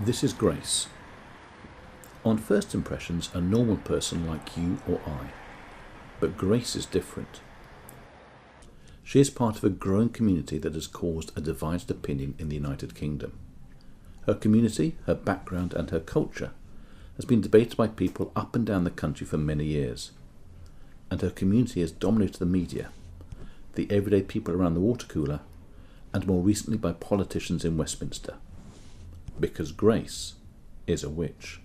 This is Grace. On first impressions, a normal person like you or I. But Grace is different. She is part of a growing community that has caused a divided opinion in the United Kingdom. Her community, her background and her culture has been debated by people up and down the country for many years. And her community has dominated the media, the everyday people around the water cooler, and more recently by politicians in Westminster. Because Grace is a witch.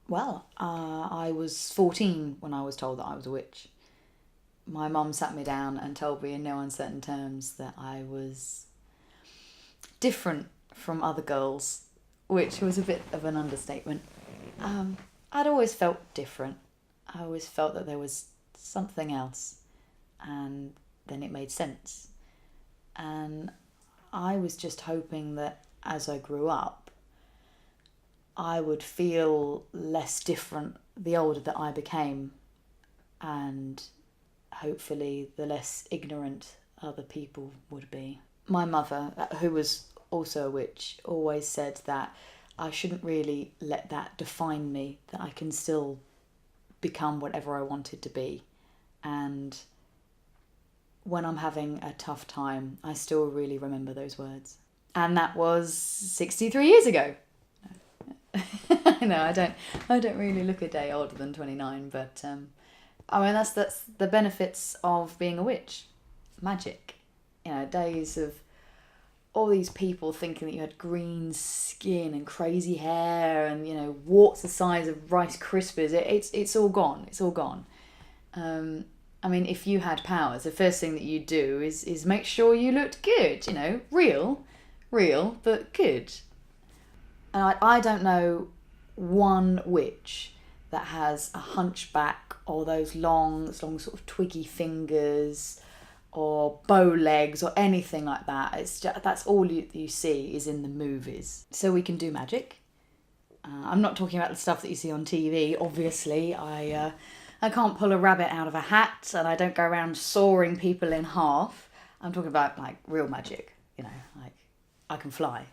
Well, I was 14 when I was told that I was a witch. My mum sat me down and told me in no uncertain terms that I was different from other girls, which was a bit of an understatement. I'd always felt different. I always felt that there was something else, and then it made sense. And I was just hoping that as I grew up, I would feel less different the older that I became, and hopefully the less ignorant other people would be. My mother, who was also a witch, always said that I shouldn't really let that define me, that I can still become whatever I wanted to be. And when I'm having a tough time, I still really remember those words. And that was 63 years ago. No, I don't really look a day older than 29, but that's the benefits of being a witch. Magic. Days of all these people thinking that you had green skin and crazy hair and, warts the size of Rice Krispies. It's all gone. It's all gone. If you had powers, the first thing that you do is make sure you looked good, real, but good. And I don't know one witch that has a hunchback or those long sort of twiggy fingers or bow legs or anything like that. It's just, that's all you see is in the movies. So we can do magic. I'm not talking about the stuff that you see on TV. Obviously, I can't pull a rabbit out of a hat, and I don't go around sawing people in half. I'm talking about like real magic. Like I can fly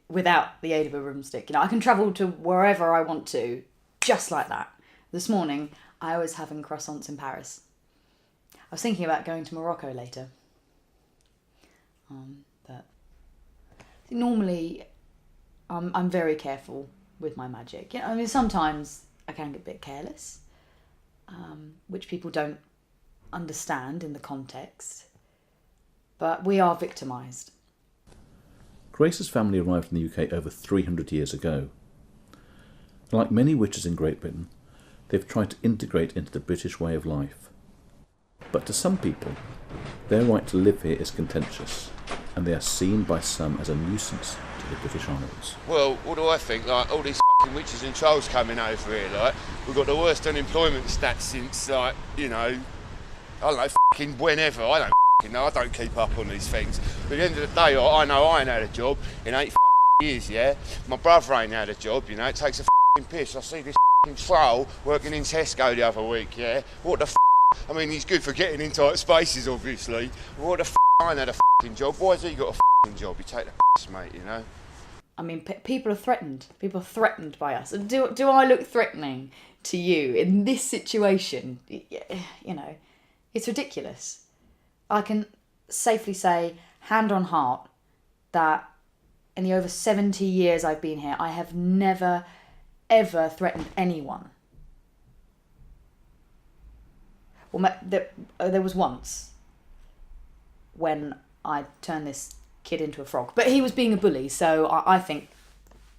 without the aid of a broomstick. I can travel to wherever I want to, just like that. This morning, I was having croissants in Paris. I was thinking about going to Morocco later. But normally, I'm very careful with my magic. Sometimes I can get a bit careless, which people don't understand in the context. But we are victimised. Grace's family arrived in the UK over 300 years ago. Like many witches in Great Britain, they've tried to integrate into the British way of life. But to some people, their right to live here is contentious, and they are seen by some as a nuisance to the British Isles. Well, what do I think? Like, all these f***ing witches and trolls coming over here, like, we've got the worst unemployment stats since, like, I don't know, f***ing whenever. I don't f***ing know, I don't keep up on these things. But at the end of the day, I know I ain't had a job in 8 f***ing years, yeah? My brother ain't had a job, it takes a f***ing piss. I see this f***ing troll working in Tesco the other week, yeah? What the f***? He's good for getting in tight spaces, obviously. What the f***? I ain't had a f***ing job. Why has he got a f***ing job? You take the piss, mate, People are threatened. People are threatened by us. Do I look threatening to you in this situation? It's ridiculous. I can safely say, hand on heart, that in the over 70 years I've been here, I have never, ever threatened anyone. Well, there was once when I turned this kid into a frog. But he was being a bully, so I think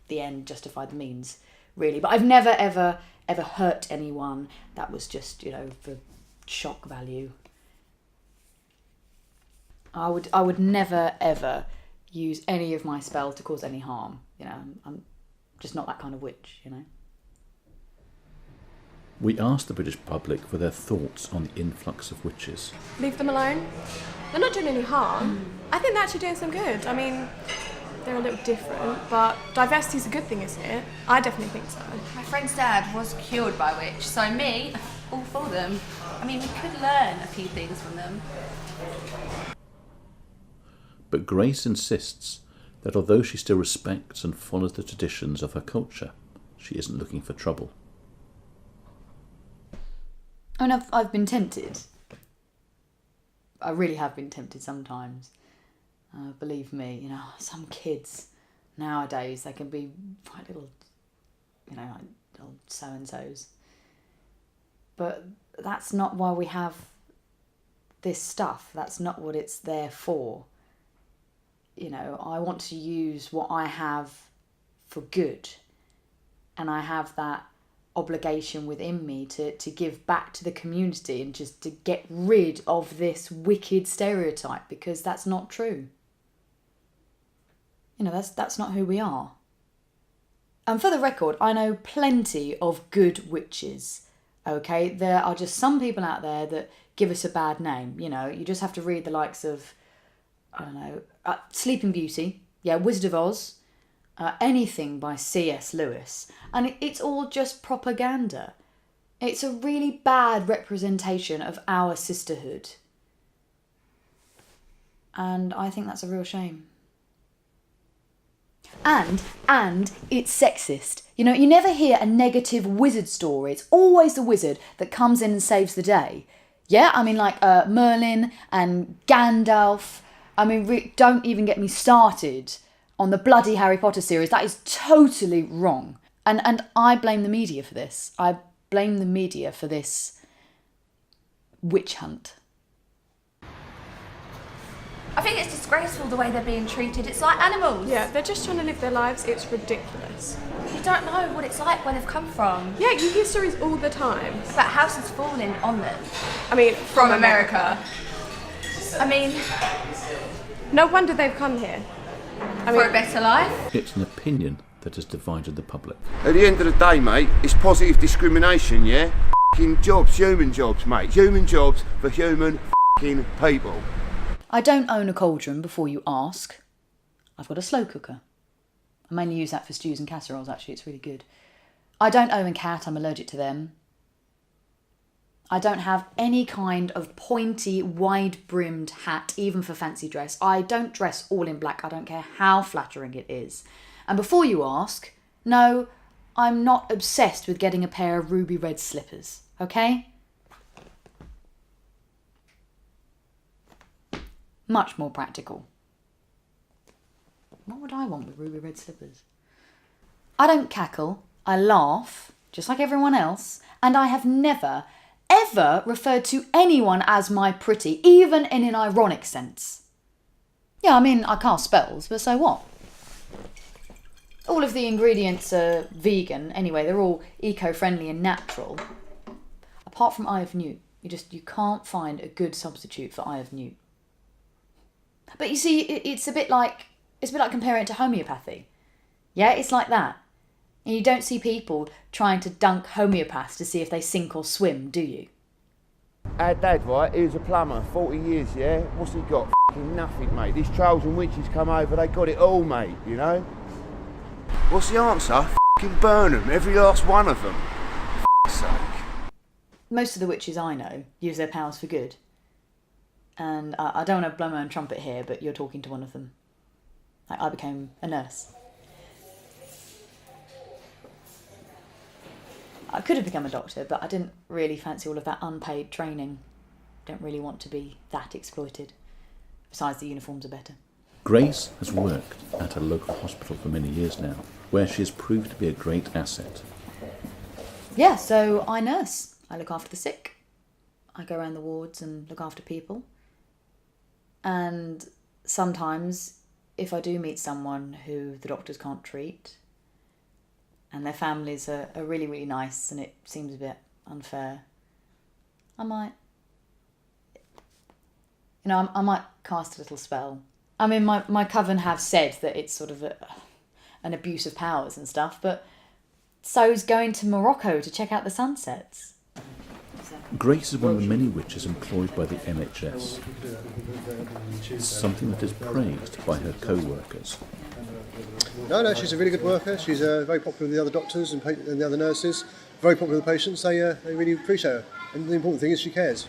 the end justified the means, really. But I've never, ever hurt anyone. That was just, for shock value. I would never, ever use any of my spell to cause any harm. I'm just not that kind of witch, We asked the British public for their thoughts on the influx of witches. Leave them alone. They're not doing any harm. I think they're actually doing some good. They're a little different, but diversity's a good thing, isn't it? I definitely think so. My friend's dad was cured by a witch, so me, all for them. I mean, we could learn a few things from them. But Grace insists that although she still respects and follows the traditions of her culture, she isn't looking for trouble. I mean, I've been tempted. I really have been tempted sometimes. Believe me, some kids nowadays, they can be quite little, like little so-and-sos. But that's not why we have this stuff. That's not what it's there for. I want to use what I have for good. And I have that obligation within me to give back to the community and just to get rid of this wicked stereotype, because that's not true. That's not who we are. And for the record, I know plenty of good witches, okay? There are just some people out there that give us a bad name. You just have to read the likes of, Sleeping Beauty, Wizard of Oz, anything by C.S. Lewis, and it's all just propaganda. It's a really bad representation of our sisterhood. And I think that's a real shame. And it's sexist. You never hear a negative wizard story. It's always the wizard that comes in and saves the day. Yeah, I mean, like Merlin and Gandalf. I mean, don't even get me started on the bloody Harry Potter series. That is totally wrong. And I blame the media for this. I blame the media for this witch hunt. I think it's disgraceful the way they're being treated. It's like animals. Yeah, they're just trying to live their lives. It's ridiculous. You don't know what it's like, where they've come from. Yeah, you hear stories all the time. About houses falling on them. I mean, From America. I mean, no wonder they've come here. For a better life. It's an opinion that has divided the public. At the end of the day, mate, it's positive discrimination, yeah? F***ing jobs, human jobs, mate. Human jobs for human f***ing people. I don't own a cauldron before you ask. I've got a slow cooker. I mainly use that for stews and casseroles, actually. It's really good. I don't own a cat. I'm allergic to them. I don't have any kind of pointy, wide-brimmed hat, even for fancy dress. I don't dress all in black. I don't care how flattering it is. And before you ask, no, I'm not obsessed with getting a pair of ruby red slippers, okay? Much more practical. What would I want with ruby red slippers? I don't cackle. I laugh, just like everyone else. And I have never, ever referred to anyone as my pretty, even in an ironic sense. Yeah, I mean, I cast spells, but so what? All of the ingredients are vegan. Anyway, they're all eco-friendly and natural. Apart from Eye of Newt. You can't find a good substitute for Eye of Newt. But you see, it's a bit like comparing it to homeopathy. Yeah, it's like that. And you don't see people trying to dunk homeopaths to see if they sink or swim, do you? Our dad, right, he was a plumber, 40 years, yeah? What's he got? F***ing nothing, mate. These trolls and witches come over, they got it all, mate, What's the answer? F***ing burn them, every last one of them. For f***'s sake. Most of the witches I know use their powers for good. And I don't want to blow my own trumpet here, but you're talking to one of them. I became a nurse. I could have become a doctor, but I didn't really fancy all of that unpaid training. Don't really want to be that exploited. Besides, the uniforms are better. Grace has worked at a local hospital for many years now, where she has proved to be a great asset. Yeah, so I nurse. I look after the sick. I go around the wards and look after people. And sometimes, if I do meet someone who the doctors can't treat, and their families are really, really nice, and it seems a bit unfair, I might cast a little spell. I mean, my coven have said that it's sort of an abuse of powers and stuff, but so's going to Morocco to check out the sunsets. Grace is one of the many witches employed by the NHS, something that is praised by her co-workers. No, she's a really good worker. She's very popular with the other doctors and the other nurses, very popular with the patients. They really appreciate her. And the important thing is she cares.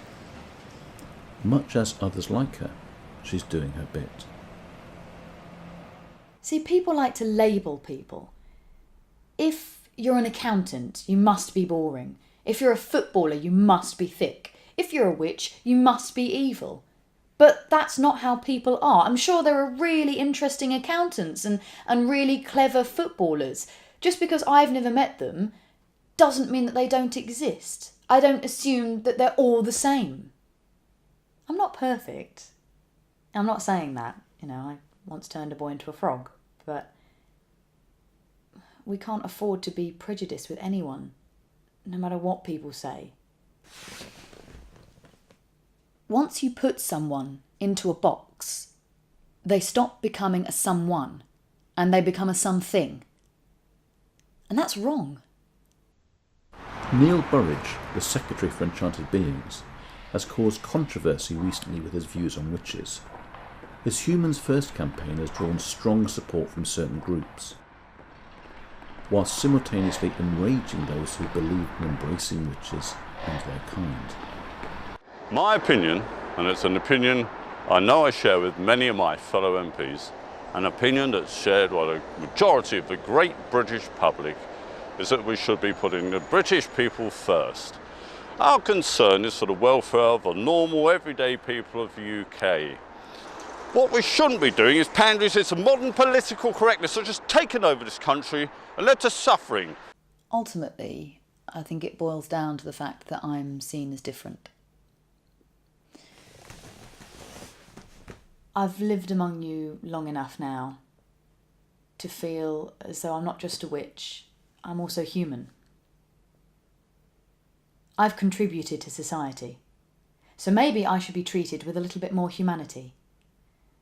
Much as others like her, she's doing her bit. See, people like to label people. If you're an accountant, you must be boring. If you're a footballer, you must be thick. If you're a witch, you must be evil. But that's not how people are. I'm sure there are really interesting accountants and really clever footballers. Just because I've never met them doesn't mean that they don't exist. I don't assume that they're all the same. I'm not perfect. I'm not saying that. I once turned a boy into a frog. But we can't afford to be prejudiced with anyone, no matter what people say. Once you put someone into a box, they stop becoming a someone and they become a something. And that's wrong. Neil Burridge, the Secretary for Enchanted Beings, has caused controversy recently with his views on witches. His Humans First campaign has drawn strong support from certain groups, whilst simultaneously enraging those who believe in embracing witches and their kind. My opinion, and it's an opinion I know I share with many of my fellow MPs, an opinion that's shared by the majority of the great British public, is that we should be putting the British people first. Our concern is for the welfare of the normal, everyday people of the UK. What we shouldn't be doing is pandering to this modern political correctness that's just taken over this country and led to suffering. Ultimately, I think it boils down to the fact that I'm seen as different. I've lived among you long enough now to feel as though I'm not just a witch, I'm also human. I've contributed to society, so maybe I should be treated with a little bit more humanity.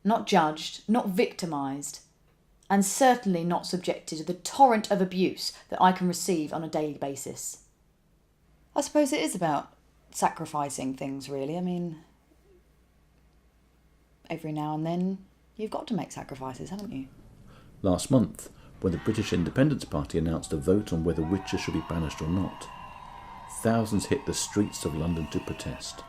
Not judged, not victimised, and certainly not subjected to the torrent of abuse that I can receive on a daily basis. I suppose it is about sacrificing things, really. I mean, every now and then you've got to make sacrifices, haven't you? Last month, when the British Independence Party announced a vote on whether witches should be banished or not, thousands hit the streets of London to protest.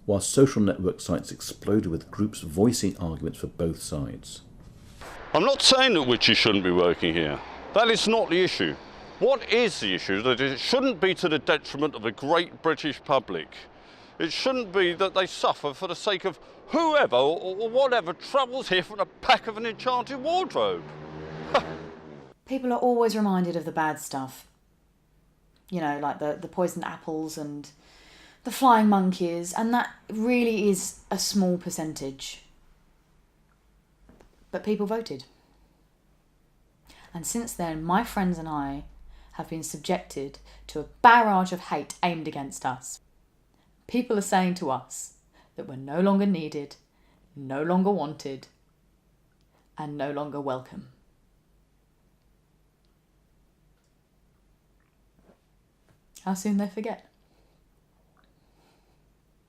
While social network sites exploded with groups voicing arguments for both sides. I'm not saying that witches shouldn't be working here. That is not the issue. What is the issue? That it shouldn't be to the detriment of the great British public. It shouldn't be that they suffer for the sake of whoever or whatever travels here from the back of an enchanted wardrobe. People are always reminded of the bad stuff. Like the poisoned apples and the flying monkeys, and that really is a small percentage. But people voted. And since then, my friends and I have been subjected to a barrage of hate aimed against us. People are saying to us that we're no longer needed, no longer wanted, and no longer welcome. How soon they forget.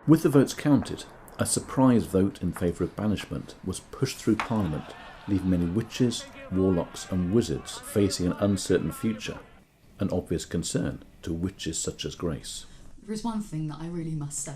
With the votes counted, a surprise vote in favour of banishment was pushed through Parliament, leaving many witches, warlocks and wizards facing an uncertain future, an obvious concern to witches such as Grace. There is one thing that I really must say.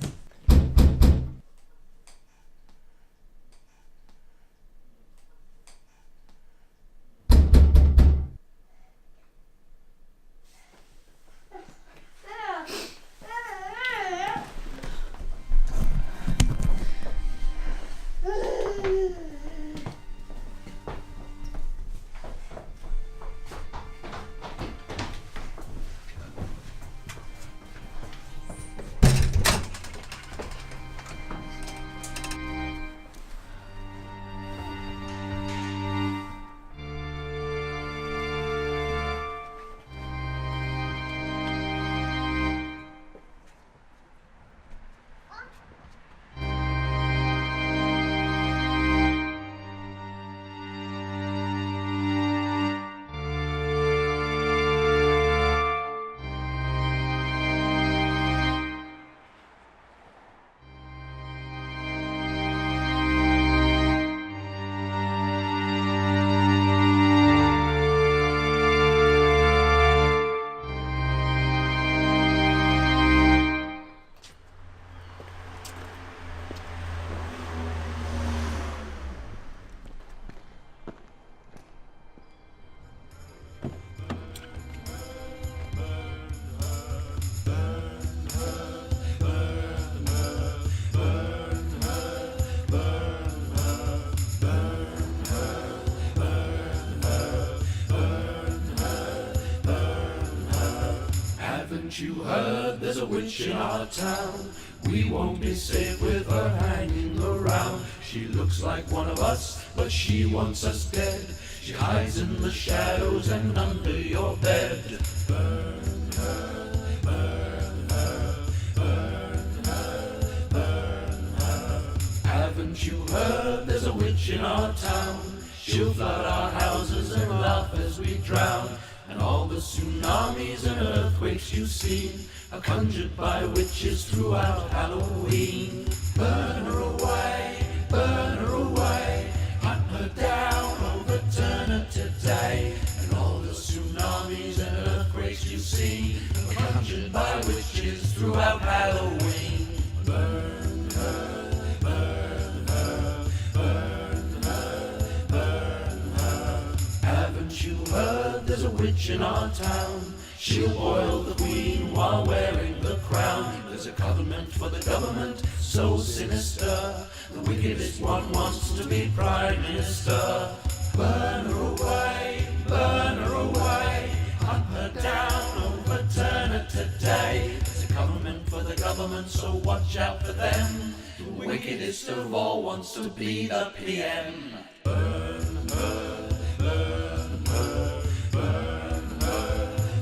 Haven't you heard there's a witch in our town? We won't be safe with her hanging around. She looks like one of us, but she wants us dead. She hides in the shadows and under your bed. Burn her, burn her, burn her, burn her. Haven't you heard there's a witch in our town? She'll flood our houses and laugh as we drown. And all the tsunamis and earthquakes you've seen are conjured by witches throughout Halloween. Burn her away, burn her away. Hunt her down, overturn her today. And all the tsunamis and earthquakes you've seen are conjured by witches throughout Halloween. Burn her, burn her, burn her, burn her. Haven't you heard there's a witch in our town? She'll boil the queen while wearing the crown. There's a covenant for the government, so sinister. The wickedest one wants to be prime minister. Burn her away, burn her away. Hunt her down, overturn her today. There's a covenant for the government, so watch out for them. The wickedest of all wants to be the PM. Burn her, burn her, burn her.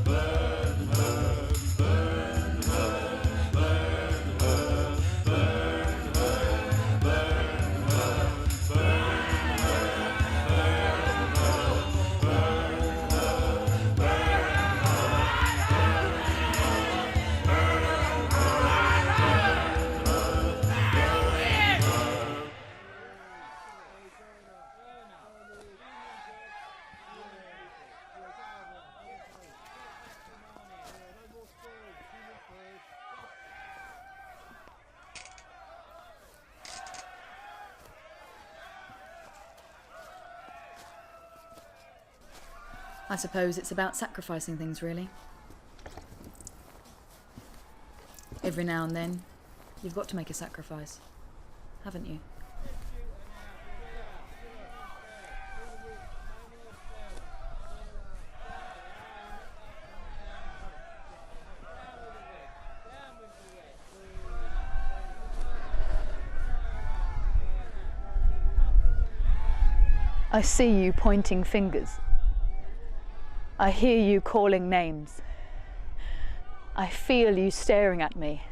Burn her, burn her, burn her, burn her, burn her, burn I suppose it's about sacrificing things, really. Every now and then, you've got to make a sacrifice, haven't you? I see you pointing fingers. I hear you calling names. I feel you staring at me,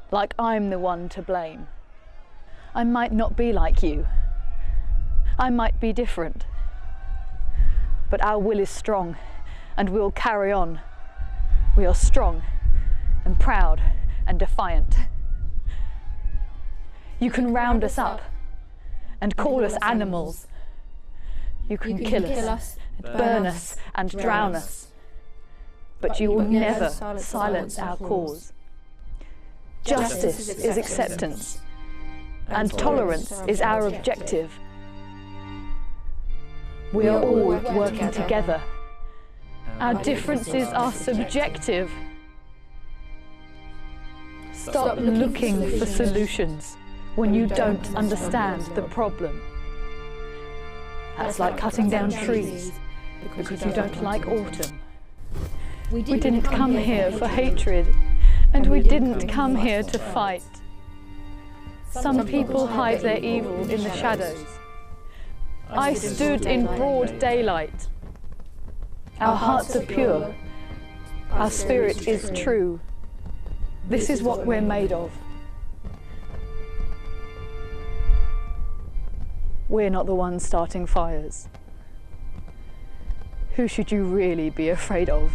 like I'm the one to blame. I might not be like you. I might be different. But our will is strong, and we'll carry on. We are strong and proud and defiant. You can round us up and call us animals. You can kill us, burn us and drown us. But you will never silence our cause. Justice is acceptance, and tolerance is our objective. We are all working together. Our differences are subjective. Stop looking for solutions when you don't understand the problem. That's like cutting down trees because you don't like autumn. We didn't come here for hatred, and we didn't come here to fight. Some people hide their evil in the shadows. I stood in broad daylight. Our hearts are pure. Our spirit is true. This is what we're made of. We're not the ones starting fires. Who should you really be afraid of?